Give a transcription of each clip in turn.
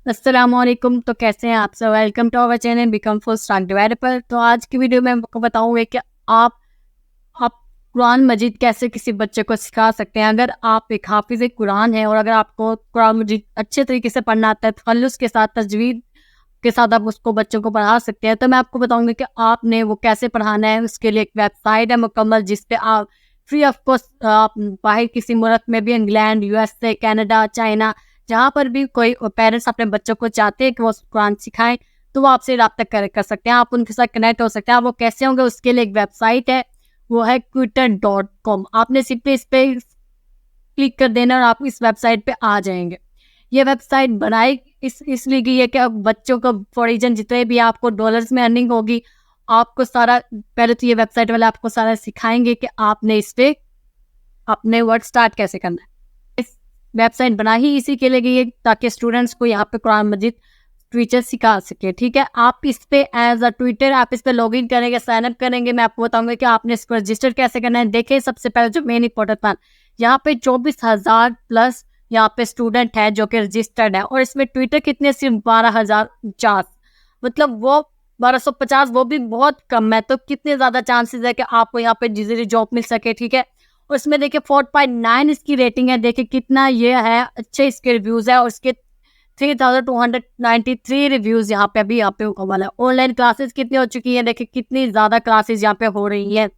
अस्सलामुअलैकुम। तो कैसे हैं आप सब? Welcome to our channel become full stack developer. तो आज की वीडियो में आपको बताऊंगा कि आप कुरान मजीद कैसे किसी बच्चे को सिखा सकते हैं। अगर आप एक हाफिज़ कुरान है और अगर आपको कुरान मजीद अच्छे तरीके से पढ़ना आता है, तखल्लुस के साथ, तजवीद के साथ आप उसको बच्चों को पढ़ा सकते हैं, तो मैं आपको बताऊंगी कि आपने वो कैसे पढ़ाना है। उसके लिए एक वेबसाइट है मुकम्मल, जिस पे आप फ्री ऑफ कॉस्ट आप बाहर किसी मुल्क में भी, इंग्लैंड, यूएसए, कनाडा, चाइना, जहाँ पर भी कोई पेरेंट्स अपने बच्चों को चाहते हैं कि वो कुरान सिखाएं, तो वो आपसे रब्ता कर सकते हैं। आप उनके साथ कनेक्ट हो सकते हैं। आप वो कैसे होंगे, उसके लिए एक वेबसाइट है, वो है twitter.com। आपने सिर्फ इस पे क्लिक कर देना और आप इस वेबसाइट पे आ जाएंगे। ये वेबसाइट बनाई इसलिए की है कि अब बच्चों को फॉरिजन जितने भी आपको डॉलर्स में अर्निंग होगी, आपको सारा, पहले तो ये वेबसाइट वाले आपको सारा सिखाएंगे कि आपने इस पे अपने वर्क स्टार्ट कैसे करना है। इस वेबसाइट बना ही इसी के लिए गई है ताकि स्टूडेंट्स को यहाँ पे कुरान मजीद ट्वीटर सिखा सके। ठीक है, आप इस पे एज अ ट्विटर आप इस पे लॉगिन करेंगे, साइन अप करेंगे। मैं आपको बताऊंगा कि आपने इसको रजिस्टर कैसे करना है। देखिए, सबसे पहले जो मेन इंपॉर्टेंट बात, यहाँ पे 24,000 प्लस यहाँ पे स्टूडेंट है जो कि रजिस्टर्ड है, और इसमें ट्विटर कितने, सिर्फ 12,050, मतलब वो 1250, वो भी बहुत कम है। तो कितने ज्यादा चांसेस है कि आपको यहाँ पे जिजरी जॉब मिल सके। ठीक है, और इसमें देखिए 4.9 इसकी रेटिंग है। देखिए कितना ये है, अच्छे इसके रिव्यूज है, और इसके 3,293 रिव्यूज यहाँ पे अभी यहाँ पे मुकम्मल है। ऑनलाइन क्लासेस कितनी हो चुकी हैं, देखिए कितनी ज्यादा क्लासेस यहाँ पे हो रही हैं।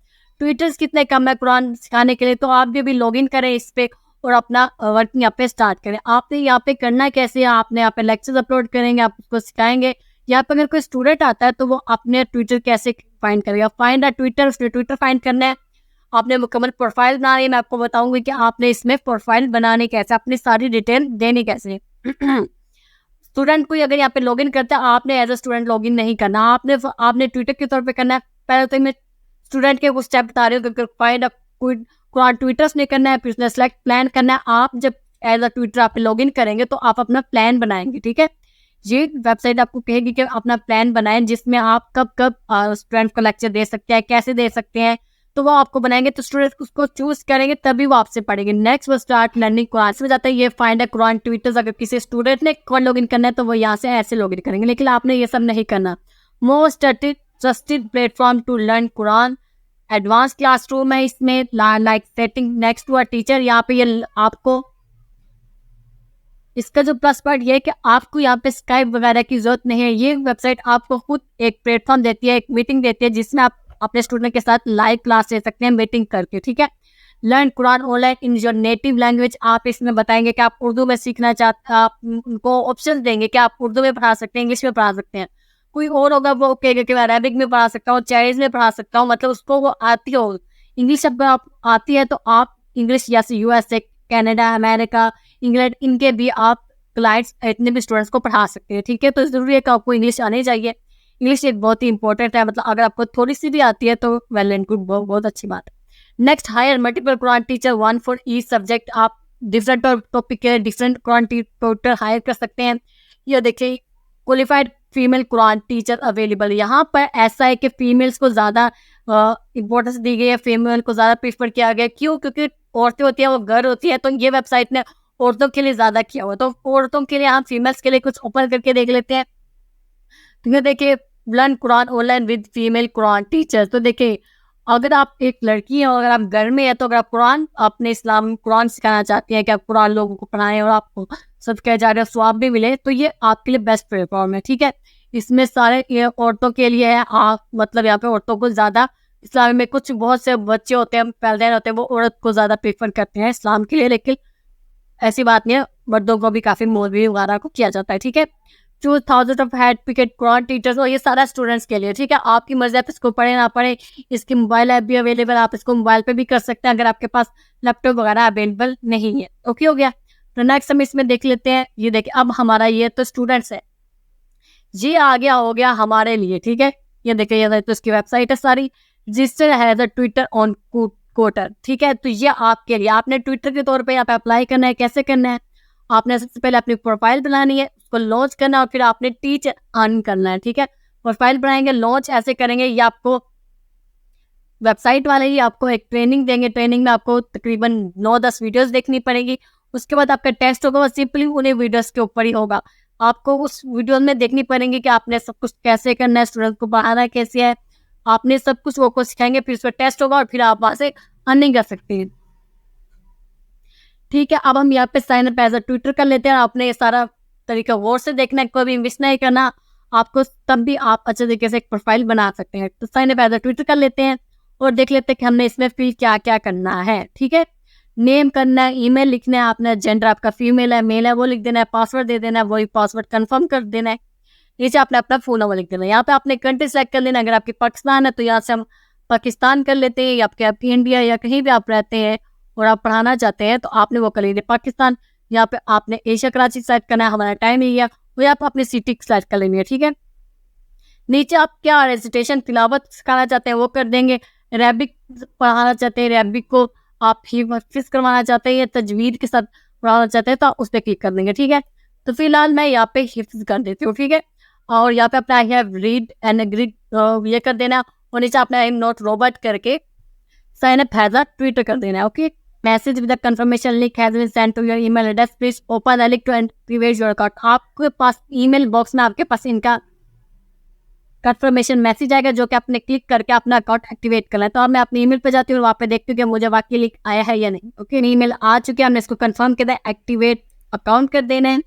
ट्विटर्स कितने कम है कुरान सिखाने के लिए। तो आप भी लॉगिन करें इस पे और अपना वर्क यहाँ पे स्टार्ट करें। आपने यहाँ पे करना कैसे है, आपने यहाँ पे लेक्चर्स अपलोड करेंगे, आप उसको सिखाएंगे। यहाँ पे अगर कोई स्टूडेंट आता है तो वो अपने ट्विटर कैसे फाइंड करेगा, फाइंड अ ट्विटर, उसने ट्विटर फाइंड करना है। आपने मुकम्मल प्रोफाइल बनानी है। मैं आपको बताऊंगी कि आपने इसमें प्रोफाइल बनाने कैसे, अपनी सारी डिटेल देनी कैसे। स्टूडेंट को अगर यहाँ पे लॉगिन करता है, आपने एज अ स्टूडेंट लॉगिन नहीं करना, आपने ट्विटर के तौर पे करना है। पहले तो मैं स्टूडेंट के कुछ स्टेप बता रही हूँ। फाइंड कुरान ट्विटर्स नहीं करना है, फिर उसने सेलेक्ट प्लान करना है। आप जब एज अ ट्विटर आप लॉगिन करेंगे तो आप अपना प्लान बनाएंगे। ठीक है, ये वेबसाइट आपको कहेगी कि अपना प्लान बनाएं, जिसमें आप कब कब स्टूडेंट को लेक्चर दे सकते हैं, कैसे दे सकते हैं, तो वो आपको बनाएंगे। तो स्टूडेंट उसको चूज करेंगे तभी वो आपसे पढ़ेंगे। नेक्स्ट वो स्टार्ट लर्निंग कुरान से जाता है। ये फाइंड है कुरान ट्विटर्स। अगर किसी स्टूडेंट ने कुरान लॉगिन करना है तो वो यहाँ से ऐसे लॉगिन करेंगे, लेकिन आपने ये सब नहीं करना। Most trusted platform to learn Quran, advance classroom है इसमें, like setting next to a teacher. यहाँ पे ये आपको इसका जो प्लस पॉइंट ये है कि आपको यहाँ पे स्काइप वगैरह की जरूरत नहीं है। ये वेबसाइट आपको खुद एक प्लेटफॉर्म देती है, एक मीटिंग देती है, जिसमें आप अपने स्टूडेंट के साथ लाइव क्लास ले सकते हैं मीटिंग करके। ठीक है, learn Quran online in your native language. आप इसमें बताएंगे कि आप उर्दू में सीखना चाहते हैं, आप उनको ऑप्शन देंगे कि आप उर्दू में पढ़ा सकते हैं, इंग्लिश में पढ़ा सकते हैं। कोई और होगा वो कहेगा कि मैं अरेबिक में पढ़ा सकता हूँ, चाइनीज में पढ़ा सकता हूँ, मतलब उसको वो आती हो इंग्लिश। अगर आप आती है तो आप इंग्लिश, जैसे यूएसए, कनाडा, अमेरिका, इंग्लैंड, इनके भी आप क्लाइंट्स, इतने भी स्टूडेंट्स को पढ़ा सकते हैं। ठीक है, तो जरूरी है कि आपको इंग्लिश आनी चाहिए। इंग्लिश एक बहुत ही इंपॉर्टेंट है, मतलब अगर आपको थोड़ी सी भी आती है तो वेल एंड गुड, बहुत अच्छी बात है। Next, hire multiple Quran teacher, one for each subject. आप डिफरेंट टॉपिक के डिफरेंट कुरान टीचर हायर कर सकते हैं। ये देखिए, qualified female Quran teacher available. यहाँ पर ऐसा है कि फीमेल्स को ज़्यादा इंपॉर्टेंस दी गई है, फीमेल को ज़्यादा प्रीफर किया गया। क्यों? क्योंकि औरतें होती हैं, वो घर होती है, तो ये वेबसाइट ने औरतों के लिए ज्यादा किया हुआ। तो औरतों के लिए हम फीमेल्स के लिए कुछ ओपन करके देख लेते हैं। तो देखिए, learn Quran online with female Quran teacher. तो देखिए, अगर आप एक लड़की हैं और अगर आप घर में है, तो अगर आप कुरान, अपने इस्लाम कुरान सिखाना चाहती हैं कि आप कुरान लोगों को पढ़ाएं और आपको सब कह जा रहे हो स्वाब भी मिले, तो ये आपके लिए बेस्ट प्लेटफॉर्म है। ठीक है, इसमें सारे ये औरतों के लिए है। आप मतलब यहाँ पे औरतों को ज्यादा, इस्लाम में कुछ बहुत से बच्चे होते हैं, पैदा होते हैं, वो औरत को ज्यादा प्रेफर करते हैं इस्लाम के लिए, लेकिन ऐसी बात नहीं है, मर्दों को भी काफी मौलवी वगैरह को किया जाता है। ठीक है, 2,000 of head picked Quran teachers, और ये सारा स्टूडेंट्स के लिए। ठीक है, आपकी मर्जी, आप इसको पढ़े ना पढ़े। इसकी मोबाइल ऐप भी अवेलेबल, आप इसको मोबाइल पे भी कर सकते हैं अगर आपके पास लैपटॉप वगैरह अवेलेबल नहीं है। ओके, हो गया। तो नेक्स्ट हम इसमें देख लेते हैं। ये देखिए, अब हमारा ये तो स्टूडेंट्स है, ये आ गया, हो गया हमारे लिए। ठीक है, ये देखिए, ये तो इसकी वेबसाइट है सारी। रजिस्टर है द ट्विटर ऑन कोटर। ठीक है, तो ये आपके लिए, आपने ट्विटर के तौर पे यहाँ पे अप्लाई करना है। कैसे करना है? आपने सबसे पहले अपनी प्रोफाइल बनानी है, उसको लॉन्च करना है, और फिर आपने टीच अर्न करना है। ठीक है, प्रोफाइल बनाएंगे, लॉन्च ऐसे करेंगे। ये आपको वेबसाइट वाले ही आपको एक ट्रेनिंग देंगे। ट्रेनिंग में आपको तकरीबन 9-10 वीडियोस देखनी पड़ेगी। उसके बाद आपका टेस्ट होगा, वो सिंपली उन्हीं वीडियोस के ऊपर ही होगा। आपको उस वीडियो में देखनी पड़ेंगी कि आपने सब कुछ कैसे करना है, स्टूडेंट को पढ़ाना कैसे है, आपने सब कुछ वो को सिखाएंगे, फिर उस पर टेस्ट होगा और फिर आप वहाँ से अर्निंग कर सकते हैं। ठीक है, अब हम यहाँ पे sign up as a tutor कर लेते हैं। आपने ये सारा तरीका गौर से देखना है, कोई भी मिस नहीं करना आपको, तब भी आप अच्छे तरीके से एक प्रोफाइल बना सकते हैं। तो sign up as a tutor कर लेते हैं और देख लेते हैं कि हमने इसमें फिल क्या क्या करना है। ठीक है, नेम करना है, ईमेल लिखना है, अपना जेंडर आपका फीमेल है मेल है वो लिख देना है, पासवर्ड दे देना है, वही पासवर्ड कंफर्म कर देना है। नीचे आपने अपना फोन नंबर लिख देना है। यहाँ पे आपने कंट्री सेलेक्ट कर लेना, अगर आपकी पाकिस्तान है तो यहाँ से हम पाकिस्तान कर लेते हैं, या आपकी इंडिया या कहीं भी आप रहते हैं और आप पढ़ाना चाहते हैं तो आपने वो कर लीजिए पाकिस्तान। यहाँ पे आपने एशिया कराची सेलेक्ट करना है, हमारा टाइम एरिया, वो यहाँ पे अपनी सिटी सेलेक्ट कर लेनी है। ठीक है, नीचे आप क्या रेजिटेशन तिलावत सिखाना चाहते हैं वो कर देंगे, अरेबिक पढ़ाना चाहते हैं, अरेबिक को आप हिफ्ज़ करवाना चाहते हैं, तजवीद के साथ पढ़ाना चाहते हैं तो आप उस पर क्लिक कर देंगे। ठीक है, तो फिलहाल मैं यहाँ पे हिफ्ज़ कर देती हूँ। ठीक है, और यहाँ पे अपना I have read and agreed ये कर देना, और नीचे अपना आई एम नॉट रोबोट करके sign up as a tutor कर देना है। Okay, message with the confirmation link has been send to your email address, please open the link to activate your account. आपके पास ईमेल बॉक्स में आपके पास इनका confirmation message आएगा जो कि आपने क्लिक करके अपना अकाउंट एक्टिवेट करना है। तो अब मैं अपनी ईमेल पे जाती हूँ और वहाँ पे देखती हूँ कि मुझे वाकई लिंक आया है या नहीं। ओके, ईमेल आ चुके हैं, हमने इसको कंफर्म कर दिया, एक्टिवेट अकाउंट कर देना है,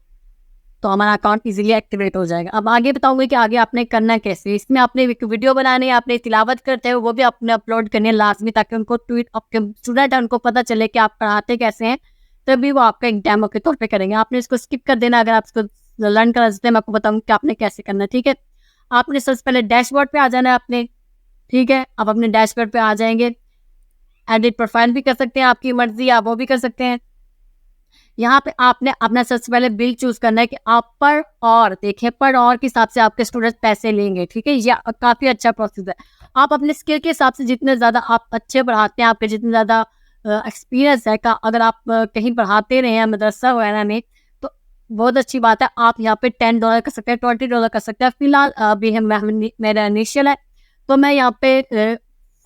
तो हमारा अकाउंट इजीली एक्टिवेट हो जाएगा। अब आगे बताऊंगी कि आगे आपने करना कैसे। इसमें आपने एक वीडियो बनानी है, आपने तिलावत करते हो वो भी आपने अपलोड करनी है लाजमी, ताकि उनको ट्वीट आपके स्टूडेंट है उनको पता चले कि आप पढ़ाते कैसे हैं, तभी वो आपका एक डेमो के तौर पे करेंगे। आपने इसको स्किप कर देना अगर आप इसको लर्न करना चाहते हैं, मैं आपको बताऊँ कि आपने कैसे करना है। ठीक है, आपने सबसे पहले डैशबोर्ड पे आ जाना है आपने। ठीक है, आप अपने डैशबोर्ड पे आ जाएंगे, एडिट प्रोफाइल भी कर सकते हैं, आपकी मर्जी आप वो भी कर सकते हैं। यहाँ पे आपने अपना सबसे पहले बिल चूज करना है कि आप पर और देखें, पर और के हिसाब से आपके स्टूडेंट पैसे लेंगे। ठीक है, यह काफी अच्छा प्रोसेस है। आप अपने स्किल के हिसाब से जितने ज्यादा आप अच्छे पढ़ाते हैं, आपके जितने ज्यादा एक्सपीरियंस है का अगर आप कहीं पढ़ाते रहे हैं मदरसा वगैरह में तो बहुत अच्छी बात है। आप यहाँ पे $10 कर सकते हैं, $20 कर सकते हैं। फिलहाल अभी मेरा इनिशियल है तो मैं यहाँ पे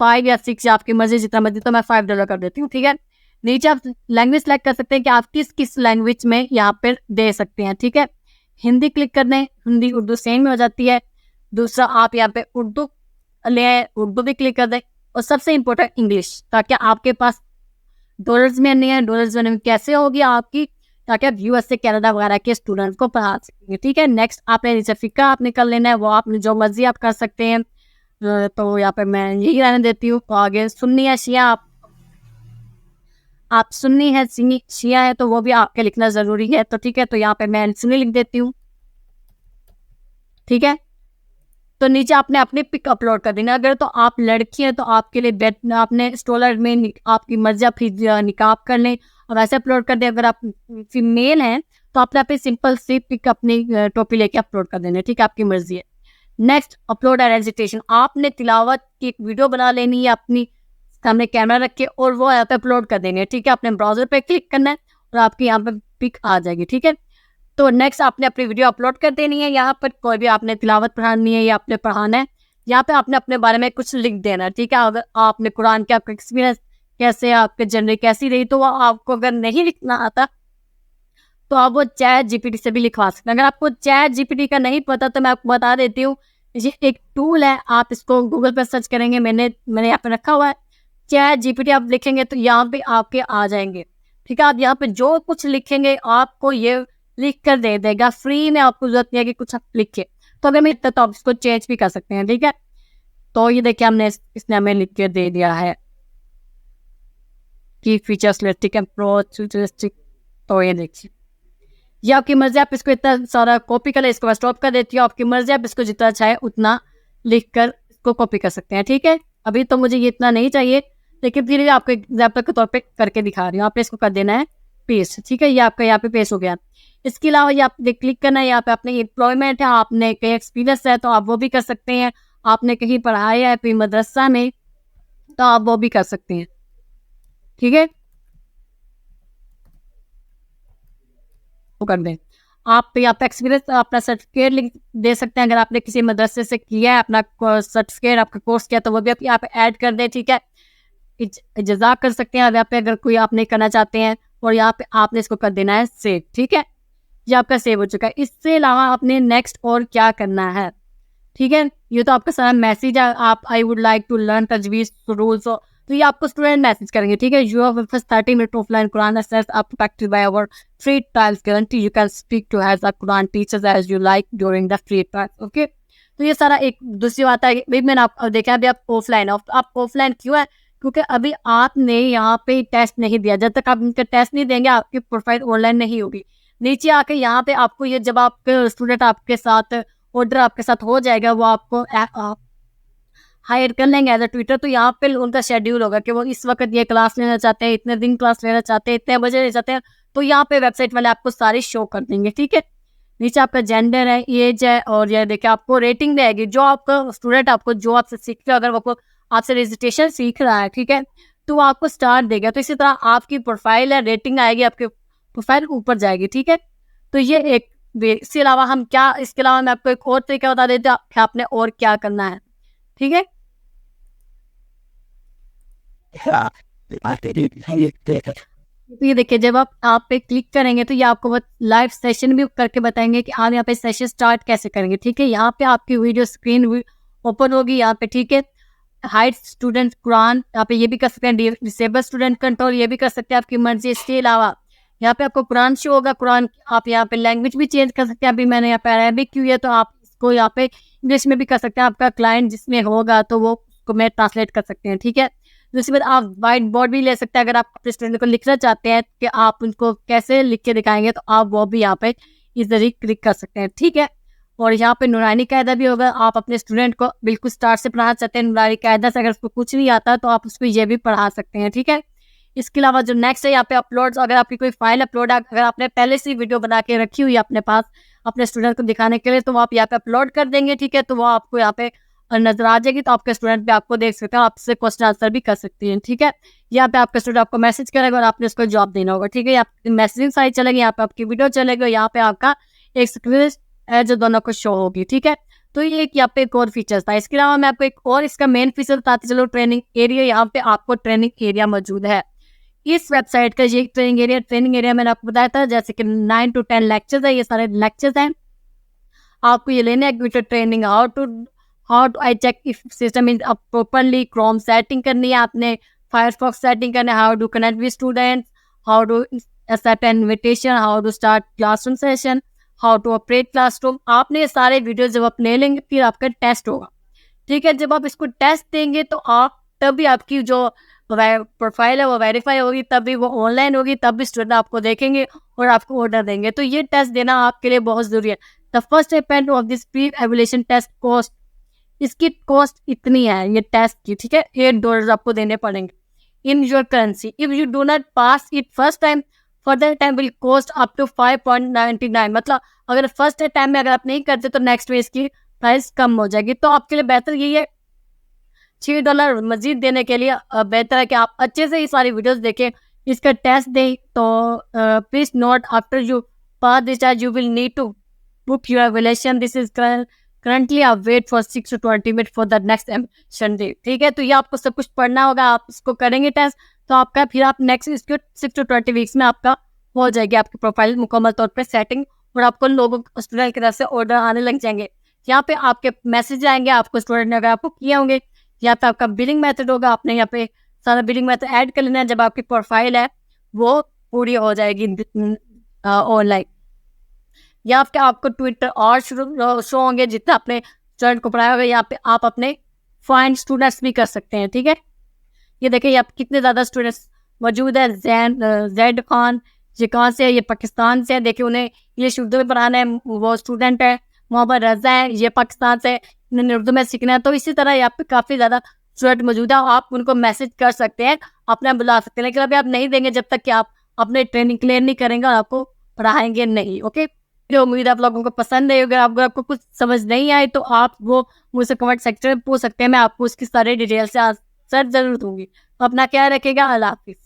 5 या 6 आपकी मर्जी जितना मर्जी, तो मैं $5 कर देती हूँ। ठीक है, नीचे आप लैंग्वेज सेलेक्ट कर सकते हैं कि आप किस किस लैंग्वेज में यहाँ पर दे सकते हैं। ठीक है, हिंदी क्लिक कर दें, हिंदी उर्दू सेम में हो जाती है। दूसरा आप यहाँ पे उर्दू ले उर्दू भी क्लिक कर दें, और सबसे इम्पोर्टेंट इंग्लिश, ताकि आपके पास डॉलर्स में नहीं है, डॉलर्स में कैसे होगी आपकी, ताकि आप यूएस से कनाडा वगैरह के स्टूडेंट्स को पढ़ा सकेंगे। ठीक है, नेक्स्ट आपने नीचे फिक्का आपने कर लेना है, वो आपने जो मर्जी आप कर सकते हैं। तो यहाँ पे मैं यही रहने देती हूँ। तो आगे सुन्नी है शिया, आप सुन्नी है शिया है तो वो भी आपके लिखना जरूरी है। तो ठीक है, तो यहाँ पे मैं सुन्नी लिख देती हूँ। ठीक है, तो नीचे आपने अपनी पिक अपलोड कर देना। अगर तो आप लड़की हैं तो आपके लिए बेट आपने स्टोलर में आपकी मर्जी आप निकाब कर लें और ऐसे अपलोड कर दें। अगर आप फीमेल हैं तो आपने अपनी सिंपल सी पिक अपनी टोपी लेके अपलोड कर देना। ठीक है, आपकी मर्जी है। नेक्स्ट अपलोड एंड रेजिटेशन, आपने तिलावत की एक वीडियो बना लेनी है अपनी सामने कैमरा रख के और वो यहाँ पे अपलोड कर देनी है। ठीक है, अपने ब्राउजर पे क्लिक करना है और आपकी यहाँ पे पिक आ जाएगी। ठीक है, तो नेक्स्ट आपने अपनी वीडियो अपलोड कर देनी है। यहाँ पर कोई भी आपने तिलावत पढ़ानी है या आपने पढ़ाना है, यहाँ पे आपने अपने बारे में कुछ लिख देना है। ठीक है, अगर आपने कुरान के आपका एक्सपीरियंस कैसे, आपके जर्नी कैसी रही, तो वो आपको अगर नहीं लिखना आता तो आप वो चैट जीपीटी से भी लिखवा सकते हैं। अगर आपको चैट जीपीटी का नहीं पता तो मैं आपको बता देती हूँ, ये एक टूल है, आप इसको गूगल पर सर्च करेंगे, मैंने यहाँ पे रखा हुआ है चैट जीपीटी। आप लिखेंगे तो यहाँ पे आपके आ जाएंगे। ठीक है, आप यहाँ पे जो कुछ लिखेंगे आपको ये लिख कर दे देगा फ्री में, आपको जरूरत नहीं है कि कुछ आप लिखे। तो अगर मैं इतना तो आप इसको चेंज भी कर सकते हैं। ठीक है, तो ये देखिए हमने इसने हमें लिख के दे दिया है की फीचर्स लिस्टिक अप्रोच फ्यूचरिस्टिक। तो ये देखिए, ये आपकी मर्जी, आप इसको इतना सारा कॉपी कर ले, इसको स्टॉप कर देती हूँ, आपकी मर्जी, आप इसको जितना चाहे उतना लिख कर इसको कॉपी कर सकते हैं। ठीक है, अभी तो मुझे ये इतना नहीं चाहिए, लेकिन फिर आपको एग्जाम्पल के तौर पे करके दिखा रही हूँ। आपने इसको कर देना है पेस्ट। ठीक है, ये आपका यहाँ पे पेस्ट हो गया। इसके अलावा ये आपने क्लिक करना है, यहाँ पे अपने एम्प्लॉयमेंट है, आपने कहीं एक्सपीरियंस है तो आप वो भी कर सकते हैं, आपने कहीं पढ़ाया है कोई मदरसा में तो आप वो भी कर सकते हैं। ठीक है, वो कर दें। आप यहाँ पे एक्सपीरियंस अपना सर्टिफिकेट लिख दे सकते हैं, अगर आपने किसी मदरसे से किया है अपना सर्टिफिकेट आपका कोर्स किया तो वो भी आप यहाँ पे ऐड कर दें। ठीक है, इजाज़ा कर सकते हैं यहाँ पे अगर कोई आप नहीं करना चाहते हैं, और यहाँ पे आपने इसको कर देना है सेव। ठीक है, ये आपका सेव हो चुका है। इससे अलावा आपने नेक्स्ट और क्या करना है, ठीक है। ये तो आपका सारा मैसेज है, आप I would like to learn तजवीज़ रूल्स, तो ये आपको स्टूडेंट मैसेज करेंगे, ठीक है। You have first 30 minute offline Quran access of practice by our free trials guarantee, you can speak to as a Quran teachers as you like during the free trials, okay. तो ये सारा एक दूसरी बात है, भाई मैंने आप देखा अभी आप ऑफलाइन, आप ऑफलाइन क्यों है, क्योंकि अभी आपने यहाँ पे टेस्ट नहीं दिया। जब तक आप इनका टेस्ट नहीं देंगे आपकी प्रोफाइल ऑनलाइन नहीं होगी। नीचे आके यहाँ पे आपको ये जब आपके स्टूडेंट आपके साथ ऑर्डर आपके साथ हो जाएगा, वो आपको हायर कर लेंगे एज अ ट्विटर, तो यहाँ पे उनका शेड्यूल होगा कि वो इस वक्त ये क्लास लेना चाहते हैं, इतने दिन क्लास लेना चाहते हैं, इतने बजे ले चाहते हैं, तो यहाँ पे वेबसाइट वाले आपको सारी शो कर देंगे, ठीक है। नीचे आपका जेंडर है, एज है, और ये देखिए आपको रेटिंग देगी। जो आपका स्टूडेंट आपको जो आपसे सीख रहा है, अगर वो आपसे रजिस्ट्रेशन सीख रहा है, ठीक है, तो वो आपको स्टार देगा। तो इसी तरह आपकी प्रोफाइल है, रेटिंग आएगी, आपकी प्रोफाइल ऊपर जाएगी, ठीक है। तो ये एक वे। इसके अलावा हम क्या, इसके अलावा मैं आपको एक और तरीका बता देती हूँ कि आपने और क्या करना है, ठीक है। तो ये देखिए जब आप पे क्लिक करेंगे तो ये आपको बहुत लाइव सेशन भी करके बताएंगे कि आप यहाँ पे सेशन स्टार्ट कैसे करेंगे, ठीक है। यहाँ पे आपकी वीडियो स्क्रीन ओपन होगी यहाँ पे, ठीक है। हाइड स्टूडेंट कुरान, यहाँ पे ये भी कर सकते हैं। डिसेबल स्टूडेंट कंट्रोल, ये भी कर सकते हैं, आपकी मर्जी। इसके अलावा यहाँ पे आपको कुरान शो होगा। कुरान आप यहाँ पे लैंग्वेज भी चेंज कर सकते हैं। अभी मैंने यहाँ पे अरेबिक की है, तो आप इसको यहाँ पे इंग्लिश में भी कर सकते हैं। आपका क्लाइंट जिसमें होगा तो वो उसको मैं ट्रांसलेट कर सकते हैं, ठीक है। दूसरी बात, आप वाइट बोर्ड भी ले सकते हैं। अगर आप अपने स्टूडेंट को लिखना चाहते हैं कि आप उनको कैसे लिख के दिखाएंगे, तो आप वो भी यहाँ पे इजीली क्लिक कर सकते हैं, ठीक है। और यहाँ पे नूरानी कायदा भी होगा। आप अपने स्टूडेंट को बिल्कुल स्टार्ट से पढ़ाना चाहते हैं नूरानी कायदा से, अगर उसको कुछ नहीं आता तो आप उसको ये भी पढ़ा सकते हैं, ठीक है। इसके अलावा जो नेक्स्ट है यहाँ पे अपलोड्स, अगर आपकी कोई फाइल अपलोड, अगर आपने पहले से वीडियो बना के रखी हुई है अपने पास अपने स्टूडेंट को दिखाने के लिए, तो वो आप यहाँ पे अपलोड कर देंगे, ठीक है। तो वो आपको यहाँ पे नजर आ जाएगी, तो आपके स्टूडेंट भी आपको देख सकते हैं, आपसे क्वेश्चन आंसर भी कर सकती हैं, ठीक है। यहाँ पे आपका स्टूडेंट आपको मैसेज करेगा और आपने उसको जवाब देना होगा, ठीक है। यहाँ मैसेजिंग साइट चलेगी, यहाँ पे आपकी वीडियो चलेगी, यहाँ पे आपका एक स्क्रीन है जो दोनों को शो होगी, ठीक है। तो ये एक यहाँ पे एक और फीचर्स था। इसके अलावा मैं आपको एक और इसका मेन फीचर बताती चलो, ट्रेनिंग एरिया। यहाँ पे आपको ट्रेनिंग एरिया मौजूद है इस वेबसाइट का। ये ट्रेनिंग एरिया मैंने आपको बताया था, जैसे कि 9 to 10 लेक्चर्स है, ये सारे लेक्चर्स हैं। आपको ये लेने हैं training, how to I check if system is up properly, Chrome setting करनी है आपने, फायरफॉक्स सेटिंग करना है, how to connect with students, how to accept an invitation, how to start classroom session, how to operate classroom. आपने ये सारे video जब आप ले लेंगे, फिर आपका टेस्ट होगा, ठीक है। जब आप इसको टेस्ट देंगे तो आप तभी आपकी जो प्रोफाइल है वो वेरीफाई होगी, तभी वो ऑनलाइन होगी, तभी स्टूडेंट आपको देखेंगे और आपको ऑर्डर देंगे। तो ये टेस्ट देना आपके लिए बहुत जरूरी है। The first step of this pre evaluation test cost, इसकी कॉस्ट इतनी है ये टेस्ट की, ठीक है। $8 आपको देने पड़ेंगे in your currency. If you do not pass it first time, further time will cost up to 5.99। मतलब अगर फर्स्ट टाइम में अगर आप नहीं करते तो नेक्स्ट में इसकी प्राइस कम हो जाएगी। तो आपके लिए बेहतर यही है, $6 मजीद देने के लिए बेहतर है कि आप अच्छे से ये सारी वीडियोस देखें, इसका टेस्ट दें। तो please note after you pass this test you will need to book your evaluation. This is currently a wait for 6 to 20 minutes for the next evaluation day, ठीक है। तो ये आपको सब कुछ पढ़ना होगा, आप इसको करेंगे टेस्ट, तो आपका फिर आप नेक्स्ट इसको 6 to 20 वीक्स में आपका हो जाएगी आपकी प्रोफाइल मुकम्मल तौर पे सेटिंग, और आपको लोगों स्टूडेंट की तरफ से ऑर्डर आने लग जाएंगे। यहाँ पे आपके मैसेज आएंगे आपको स्टूडेंट ने अगर आपको किए होंगे। यहाँ पे आपका बिलिंग मेथड होगा, आपने यहाँ पे सारा बिलिंग मेथड ऐड कर लेना है जब आपकी प्रोफाइल है वो पूरी हो जाएगी ऑनलाइन। यहाँ पे आपको ट्विटर और शो होंगे जितना अपने स्टूडेंट को पढ़ाया होगा। यहाँ पे आप अपने फाइंड स्टूडेंट्स भी कर सकते हैं, ठीक है। ये देखिए यहाँ कितने ज़्यादा स्टूडेंट्स मौजूद है। जैड खान, ये कहाँ से है, ये पाकिस्तान से है। देखिए उन्हें इंग्लिश उर्दू में पढ़ाना है, वो स्टूडेंट है। मोहम्मद रजा है, ये पाकिस्तान से, इन्होंने उर्दू में सीखना है। तो इसी तरह यहाँ पे काफ़ी ज़्यादा स्टूडेंट मौजूद है, आप उनको मैसेज कर सकते हैं, अपना बुला सकते हैं। लेकिन अभी आप नहीं देंगे जब तक कि आप अपने ट्रेनिंग क्लियर नहीं करेंगे और आपको पढ़ाएंगे नहीं, ओके। तो उम्मीद आप लोगों को पसंद है। अगर आपको कुछ समझ नहीं आए तो आप वो मुझसे कमेंट सेक्शन में पूछ सकते हैं, मैं आपको उसकी सारी डिटेल से आंसर जरूर दूंगी। तो अपना ख्याल रखिएगा। अल्लाह हाफिज़।